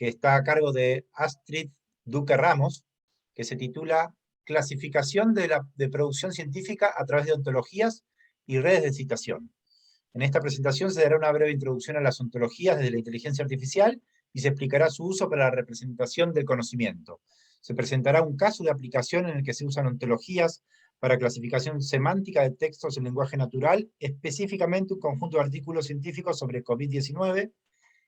que está a cargo de Astrid Duque Ramos, que se titula Clasificación de producción científica a través de ontologías y redes de citación. En esta presentación se dará una breve introducción a las ontologías desde la inteligencia artificial y se explicará su uso para la representación del conocimiento. Se presentará un caso de aplicación en el que se usan ontologías para clasificación semántica de textos en lenguaje natural, específicamente un conjunto de artículos científicos sobre COVID-19,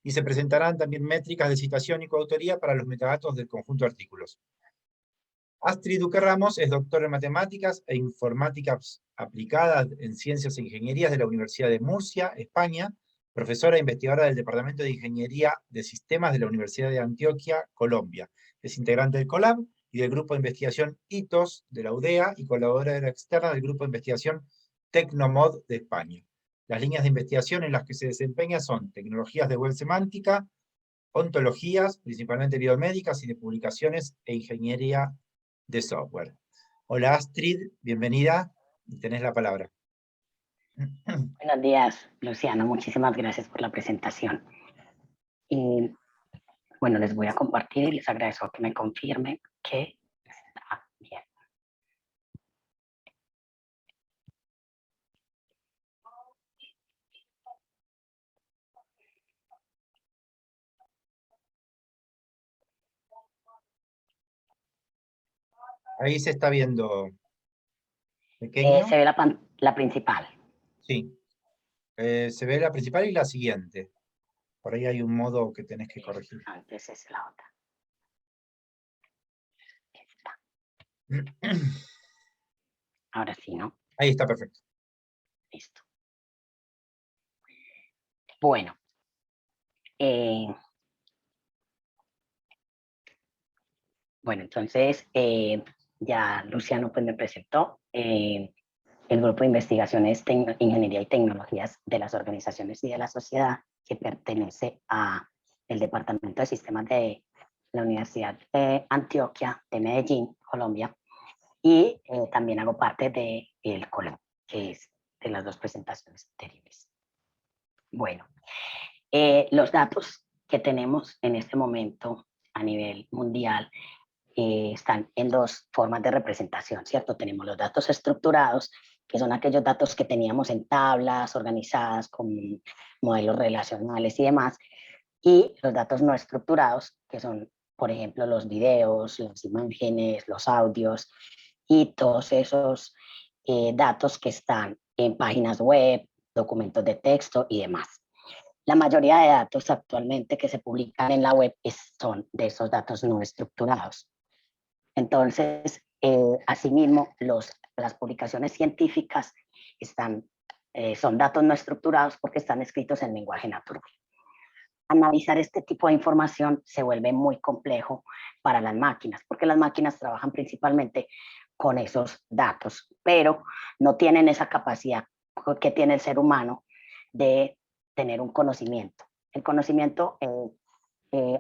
y se presentarán también métricas de citación y coautoría para los metadatos del conjunto de artículos. Astrid Duque Ramos es doctora en Matemáticas e Informáticas Aplicadas en Ciencias e Ingenierías de la Universidad de Murcia, España, profesora e investigadora del Departamento de Ingeniería de Sistemas de la Universidad de Antioquia, Colombia. Es integrante del COLAB y del Grupo de Investigación HITOS de la UDEA y colaboradora externa del Grupo de Investigación Tecnomod de España. Las líneas de investigación en las que se desempeña son tecnologías de web semántica, ontologías, principalmente biomédicas y de publicaciones e ingeniería de software. Hola Astrid, bienvenida, y tenés la palabra. Buenos días, Luciano, muchísimas gracias por la presentación. Y bueno, les voy a compartir y les agradezco que me confirmen que está bien. Ahí se está viendo pequeño. Se ve la principal. Sí, se ve la principal y la siguiente. Por ahí hay un modo que tenés que corregir. Antes es la otra. Esta. Ahora sí, ¿no? Ahí está, perfecto. Listo. Bueno. Bueno, entonces ya Luciano pues me presentó. El Grupo de Investigaciones Ingeniería y Tecnologías de las Organizaciones y de la Sociedad, que pertenece al Departamento de Sistemas de la Universidad de Antioquia, de Medellín, Colombia, y también hago parte del COLAB, que es de las dos presentaciones anteriores. Bueno, los datos que tenemos en este momento a nivel mundial están en dos formas de representación, ¿cierto? Tenemos los datos estructurados, que son aquellos datos que teníamos en tablas organizadas con modelos relacionales y demás, y los datos no estructurados, que son, por ejemplo, los videos, las imágenes, los audios y todos esos datos que están en páginas web, documentos de texto y demás. La mayoría de datos actualmente que se publican en la web son de esos datos no estructurados. Entonces, asimismo, las publicaciones científicas son datos no estructurados porque están escritos en lenguaje natural. Analizar este tipo de información se vuelve muy complejo para las máquinas, porque las máquinas trabajan principalmente con esos datos, pero no tienen esa capacidad que tiene el ser humano de tener un conocimiento. El conocimiento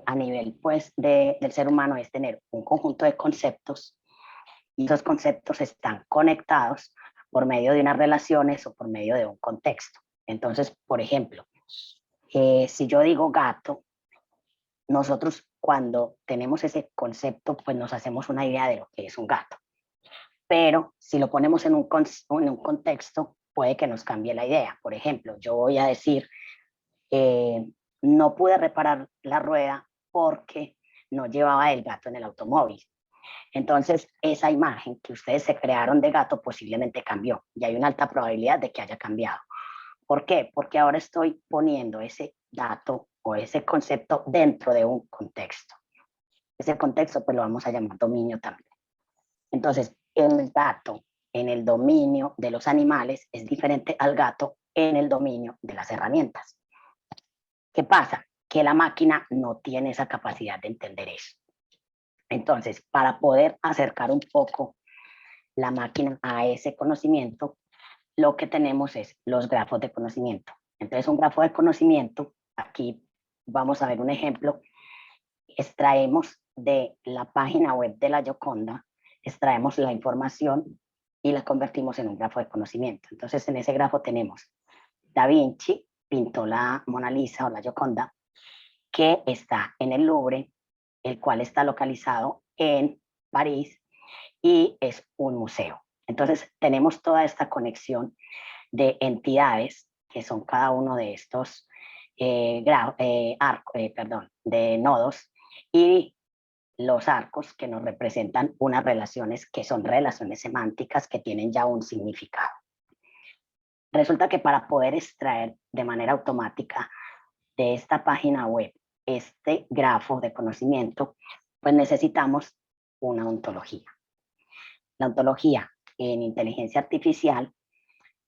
a nivel pues, del ser humano es tener un conjunto de conceptos y esos conceptos están conectados por medio de unas relaciones o por medio de un contexto. Entonces, por ejemplo, si yo digo gato, nosotros cuando tenemos ese concepto, pues nos hacemos una idea de lo que es un gato. Pero si lo ponemos en un contexto, puede que nos cambie la idea. Por ejemplo, yo voy a decir, no pude reparar la rueda porque no llevaba el gato en el automóvil. Entonces, esa imagen que ustedes se crearon de gato posiblemente cambió y hay una alta probabilidad de que haya cambiado. ¿Por qué? Porque ahora estoy poniendo ese dato o ese concepto dentro de un contexto. Ese contexto pues lo vamos a llamar dominio también. Entonces, el dato en el dominio de los animales es diferente al gato en el dominio de las herramientas. ¿Qué pasa? Que la máquina no tiene esa capacidad de entender eso. Entonces, para poder acercar un poco la máquina a ese conocimiento, lo que tenemos es los grafos de conocimiento. Entonces, un grafo de conocimiento, aquí vamos a ver un ejemplo, extraemos de la página web de la Gioconda, extraemos la información y la convertimos en un grafo de conocimiento. Entonces, en ese grafo tenemos Da Vinci, pintó la Mona Lisa o la Gioconda, que está en el Louvre, el cual está localizado en París y es un museo. Entonces tenemos toda esta conexión de entidades que son cada uno de estos de nodos, y los arcos que nos representan unas relaciones que son relaciones semánticas que tienen ya un significado. Resulta que para poder extraer de manera automática de esta página web este grafo de conocimiento, pues necesitamos una ontología. La ontología en inteligencia artificial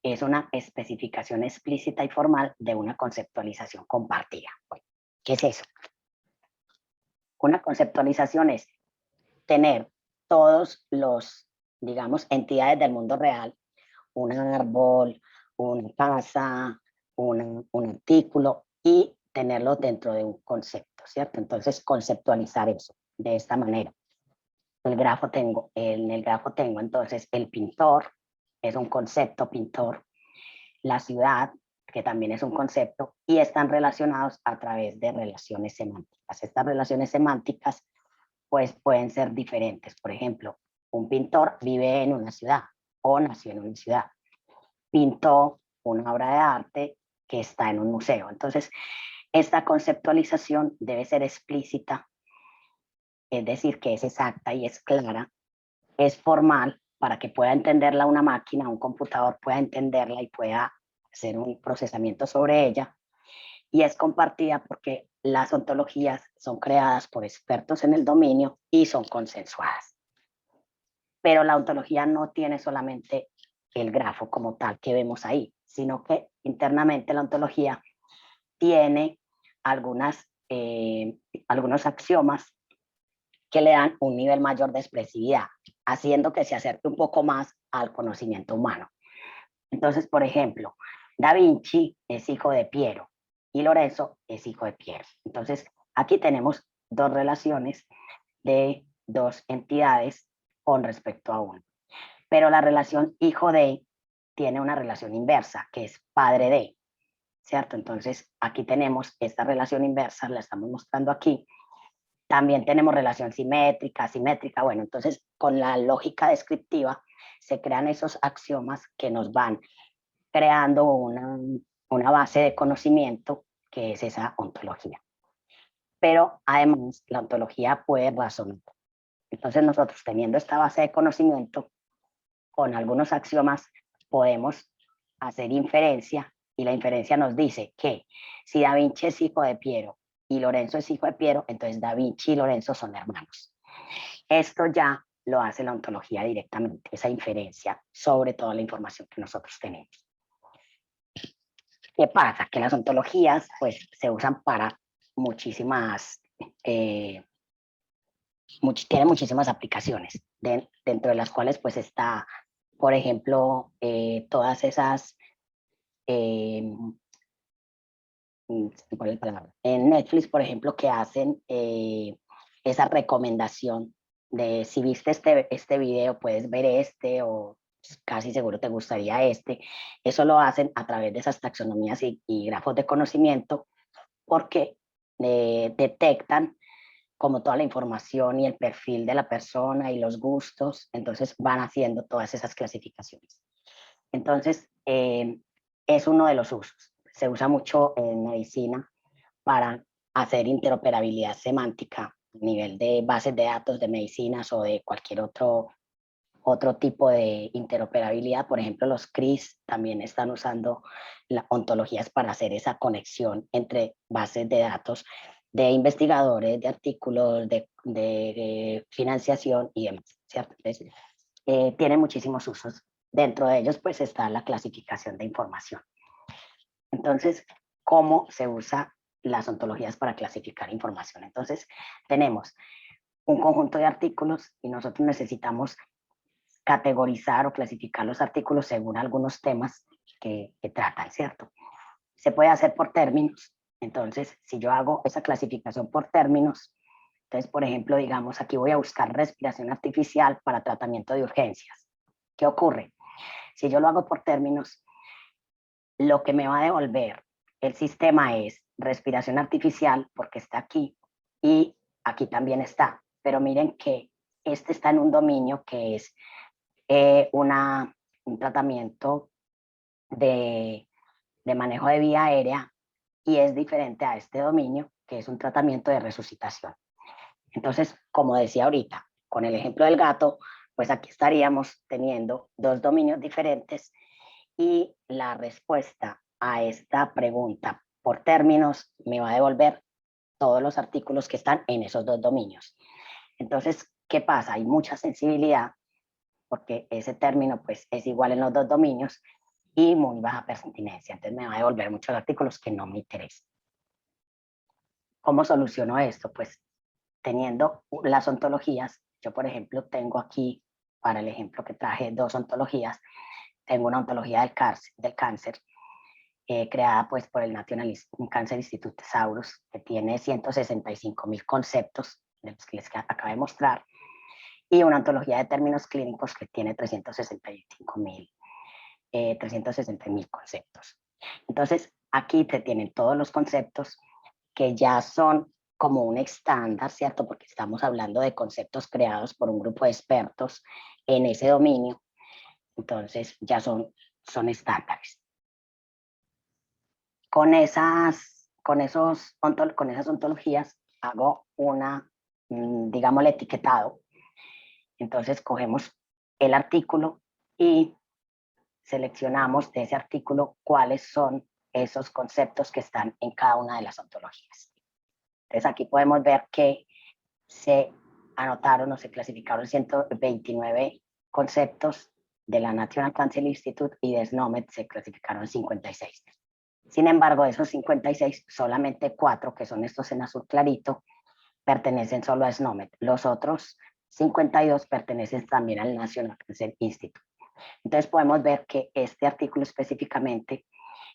es una especificación explícita y formal de una conceptualización compartida. ¿Qué es eso? Una conceptualización es tener todos los, digamos, entidades del mundo real, un árbol, una casa, un artículo, y tenerlo dentro de un concepto, ¿cierto? Entonces, conceptualizar eso de esta manera. En el grafo tengo entonces el pintor, es un concepto pintor, la ciudad, que también es un concepto, y están relacionados a través de relaciones semánticas. Estas relaciones semánticas pues pueden ser diferentes. Por ejemplo, un pintor vive en una ciudad o nació en una ciudad. Pintó una obra de arte que está en un museo. Entonces, esta conceptualización debe ser explícita, es decir, que es exacta y es clara, es formal, para que pueda entenderla una máquina, un computador pueda entenderla y pueda hacer un procesamiento sobre ella, y es compartida porque las ontologías son creadas por expertos en el dominio y son consensuadas. Pero la ontología no tiene solamente el grafo como tal que vemos ahí, sino que internamente la ontología tiene algunos axiomas que le dan un nivel mayor de expresividad, haciendo que se acerque un poco más al conocimiento humano. Entonces, por ejemplo, Da Vinci es hijo de Piero y Lorenzo es hijo de Piero. Entonces, aquí tenemos dos relaciones de dos entidades con respecto a uno. Pero la relación hijo de tiene una relación inversa, que es padre de, ¿cierto? Entonces, aquí tenemos esta relación inversa, la estamos mostrando aquí. También tenemos relación simétrica, asimétrica. Bueno, entonces, con la lógica descriptiva se crean esos axiomas que nos van creando una base de conocimiento, que es esa ontología. Pero además, la ontología puede razonar. Entonces, nosotros teniendo esta base de conocimiento, con algunos axiomas podemos hacer inferencia, y la inferencia nos dice que si Da Vinci es hijo de Piero y Lorenzo es hijo de Piero, entonces Da Vinci y Lorenzo son hermanos. Esto ya lo hace la ontología directamente, esa inferencia sobre toda la información que nosotros tenemos. ¿Qué pasa? Que las ontologías pues se usan para muchísimas, tienen muchísimas aplicaciones, dentro de las cuales pues está, por ejemplo, todas esas, ¿cuál es la palabra? En Netflix, por ejemplo, que hacen esa recomendación de si viste este video, puedes ver este, o casi seguro te gustaría este. Eso lo hacen a través de esas taxonomías y grafos de conocimiento, porque detectan como toda la información y el perfil de la persona y los gustos, entonces van haciendo todas esas clasificaciones. Entonces, es uno de los usos. Se usa mucho en medicina para hacer interoperabilidad semántica a nivel de bases de datos de medicinas o de cualquier otro tipo de interoperabilidad. Por ejemplo, los CRIS también están usando las ontologías para hacer esa conexión entre bases de datos de investigadores, de artículos, de financiación y demás, ¿cierto? Entonces, tiene muchísimos usos. Dentro de ellos, pues, está la clasificación de información. Entonces, ¿cómo se usa las ontologías para clasificar información? Entonces, tenemos un conjunto de artículos y nosotros necesitamos categorizar o clasificar los artículos según algunos temas que tratan, ¿cierto? Se puede hacer por términos. Entonces, si yo hago esa clasificación por términos, entonces, por ejemplo, digamos, aquí voy a buscar respiración artificial para tratamiento de urgencias. ¿Qué ocurre? Si yo lo hago por términos, lo que me va a devolver el sistema es respiración artificial, porque está aquí, y aquí también está. Pero miren que este está en un dominio que es un tratamiento de manejo de vía aérea, y es diferente a este dominio, que es un tratamiento de resucitación. Entonces, como decía ahorita, con el ejemplo del gato, pues aquí estaríamos teniendo dos dominios diferentes, y la respuesta a esta pregunta por términos me va a devolver todos los artículos que están en esos dos dominios. Entonces, ¿qué pasa? Hay mucha sensibilidad porque ese término pues es igual en los dos dominios y muy baja pertinencia. Entonces me va a devolver muchos artículos que no me interesan. ¿Cómo soluciono esto? Pues teniendo las ontologías, yo por ejemplo tengo aquí, para el ejemplo que traje, dos ontologías. Tengo una ontología del cáncer creada pues por el National Cancer Institute Thesaurus, que tiene 165.000 conceptos, de los que les acabo de mostrar, y una ontología de términos clínicos que tiene 360.000 conceptos. Entonces, aquí te tienen todos los conceptos que ya son como un estándar, ¿cierto? Porque estamos hablando de conceptos creados por un grupo de expertos en ese dominio. Entonces, ya son estándares. Con esas ontologías hago digamos, el etiquetado. Entonces, cogemos el artículo y seleccionamos de ese artículo cuáles son esos conceptos que están en cada una de las ontologías. Entonces aquí podemos ver que se anotaron o se clasificaron 129 conceptos de la National Cancer Institute, y de SNOMED se clasificaron 56. Sin embargo, de esos 56, solamente 4, que son estos en azul clarito, pertenecen solo a SNOMED. Los otros 52 pertenecen también al National Cancer Institute. Entonces podemos ver que este artículo específicamente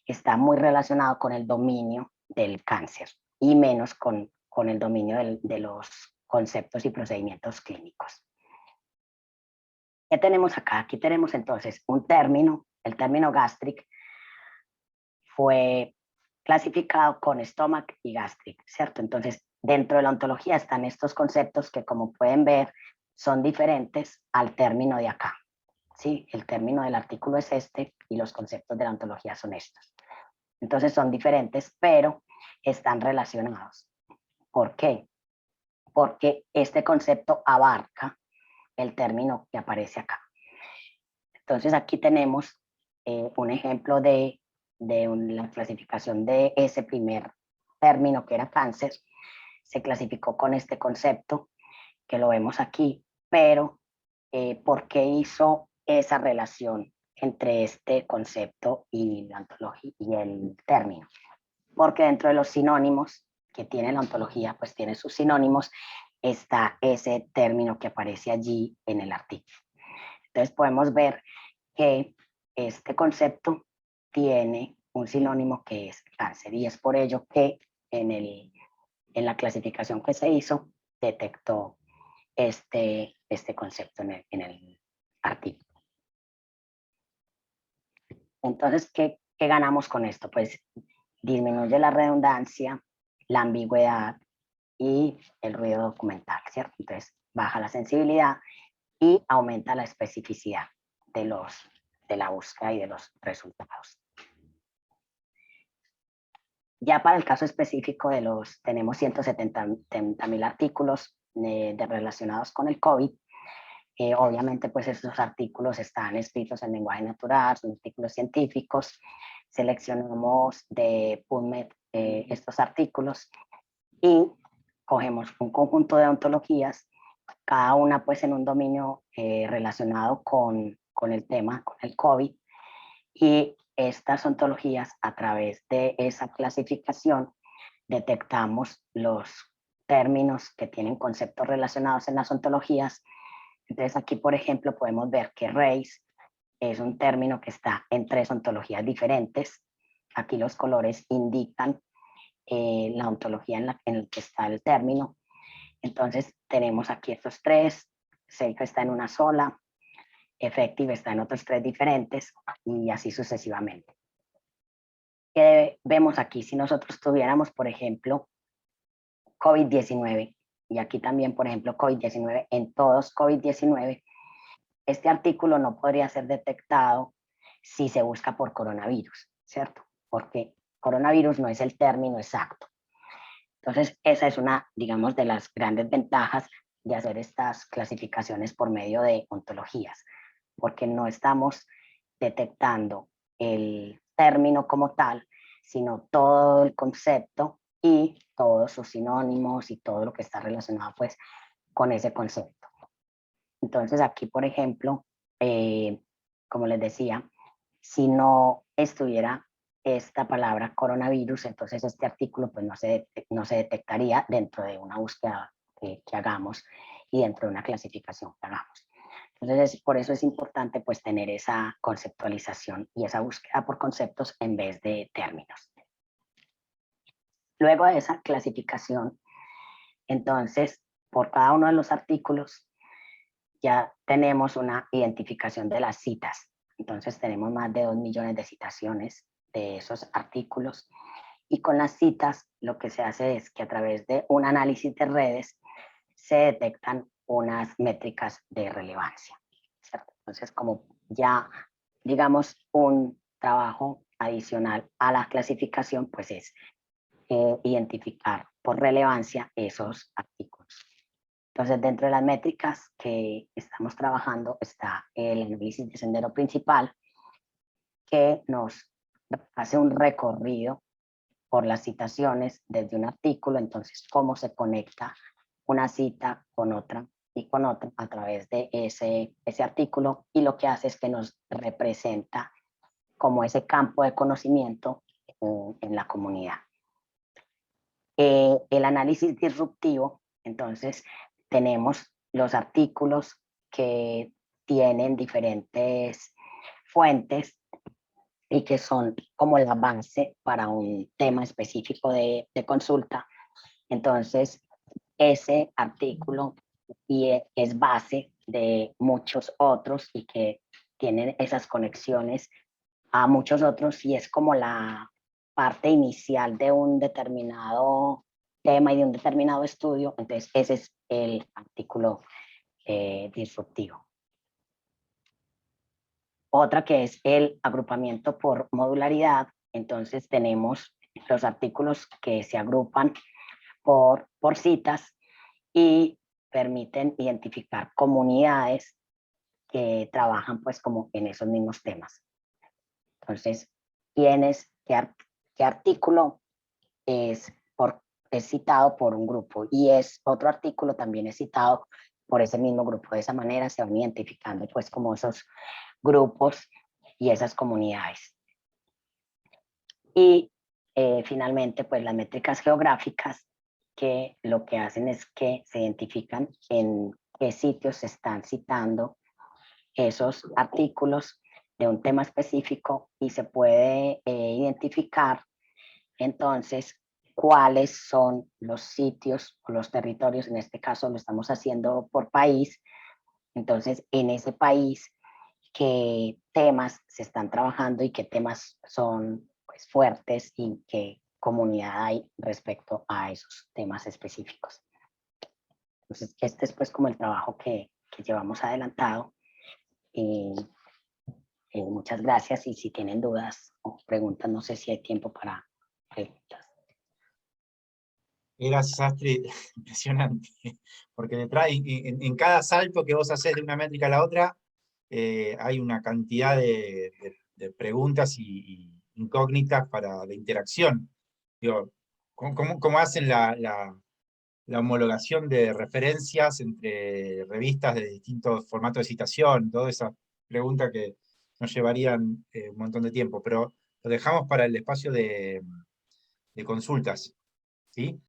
está muy relacionado con el dominio del cáncer y menos con el dominio de los conceptos y procedimientos clínicos. ¿Qué tenemos acá? Aquí tenemos entonces un término, el término gastric fue clasificado con stomach y gastric, ¿cierto? Entonces, dentro de la ontología están estos conceptos que, como pueden ver, son diferentes al término de acá. ¿Sí? El término del artículo es este y los conceptos de la ontología son estos. Entonces son diferentes, pero están relacionados. ¿Por qué? Porque este concepto abarca el término que aparece acá. Entonces aquí tenemos un ejemplo de la clasificación de ese primer término que era cáncer. Se clasificó con este concepto que lo vemos aquí, pero ¿por qué hizo esa relación entre este concepto y la ontología y el término? Porque dentro de los sinónimos que tiene la ontología, pues tiene sus sinónimos, está ese término que aparece allí en el artículo. Entonces podemos ver que este concepto tiene un sinónimo que es cáncer, y es por ello que en la clasificación que se hizo detectó este concepto en el artículo. Entonces, ¿qué ganamos con esto? Pues disminuye la redundancia, la ambigüedad y el ruido documental, ¿cierto? Entonces, baja la sensibilidad y aumenta la especificidad de la búsqueda y de los resultados. Ya para el caso específico tenemos 170.000 artículos relacionados con el COVID. Obviamente, pues estos artículos están escritos en lenguaje natural, son artículos científicos. Seleccionamos de PubMed estos artículos y cogemos un conjunto de ontologías, cada una pues en un dominio relacionado con el tema, con el COVID, y estas ontologías, a través de esa clasificación, detectamos los términos que tienen conceptos relacionados en las ontologías. Entonces aquí, por ejemplo, podemos ver que race es un término que está en 3 ontologías diferentes. Aquí los colores indican la ontología en la que está el término. Entonces tenemos aquí estos 3, safe está en una sola, effective está en otros 3 diferentes, y así sucesivamente. ¿qué vemos aquí? Si nosotros tuviéramos, por ejemplo, COVID-19, y aquí también, por ejemplo, COVID-19, en todos COVID-19, este artículo no podría ser detectado si se busca por coronavirus, ¿cierto? Porque coronavirus no es el término exacto. Entonces, esa es una, digamos, de las grandes ventajas de hacer estas clasificaciones por medio de ontologías, porque no estamos detectando el término como tal, sino todo el concepto y todos sus sinónimos y todo lo que está relacionado pues con ese concepto. Entonces aquí, por ejemplo, como les decía, si no estuviera esta palabra coronavirus, entonces este artículo pues no se detectaría dentro de una búsqueda que hagamos y dentro de una clasificación que hagamos. Entonces, por eso es importante pues tener esa conceptualización y esa búsqueda por conceptos en vez de términos. Luego de esa clasificación, entonces, por cada uno de los artículos ya tenemos una identificación de las citas. Entonces tenemos más de 2 millones de citaciones de esos artículos. Y con las citas lo que se hace es que a través de un análisis de redes se detectan unas métricas de relevancia, ¿cierto? Entonces, como ya, digamos, un trabajo adicional a la clasificación, pues es identificar por relevancia esos artículos. Entonces, dentro de las métricas que estamos trabajando está el análisis de sendero principal, que nos hace un recorrido por las citaciones desde un artículo, entonces cómo se conecta una cita con otra y con otra a través de ese artículo, y lo que hace es que nos representa como ese campo de conocimiento en la comunidad. El análisis disruptivo, entonces tenemos los artículos que tienen diferentes fuentes y que son como la base para un tema específico de consulta. Entonces, ese artículo es base de muchos otros y que tienen esas conexiones a muchos otros, y es como la parte inicial de un determinado tema y de un determinado estudio. Entonces, ese es el artículo disruptivo. Otra que es el agrupamiento por modularidad. Entonces tenemos los artículos que se agrupan por citas y permiten identificar comunidades que trabajan pues como en esos mismos temas. Entonces, qué artículo es citado por un grupo, y otro artículo también es citado por ese mismo grupo. De esa manera se van identificando pues como esos grupos y esas comunidades. Y finalmente, pues las métricas geográficas, que lo que hacen es que se identifican en qué sitios se están citando esos artículos de un tema específico, y se puede identificar entonces cuáles son los sitios o los territorios. En este caso lo estamos haciendo por país. Entonces, en ese país, qué temas se están trabajando y qué temas son pues fuertes y qué comunidad hay respecto a esos temas específicos. Entonces, este es pues como el trabajo que llevamos adelantado. Muchas gracias, y si tienen dudas o preguntas, no sé si hay tiempo para preguntas. Gracias, Astrid. Impresionante. Porque detrás, en cada salto que vos haces de una métrica a la otra, hay una cantidad de preguntas y incógnitas de interacción. Digo, ¿cómo hacen la homologación de referencias entre revistas de distintos formatos de citación? Todas esas preguntas que nos llevarían un montón de tiempo, pero lo dejamos para el espacio de consultas, ¿sí?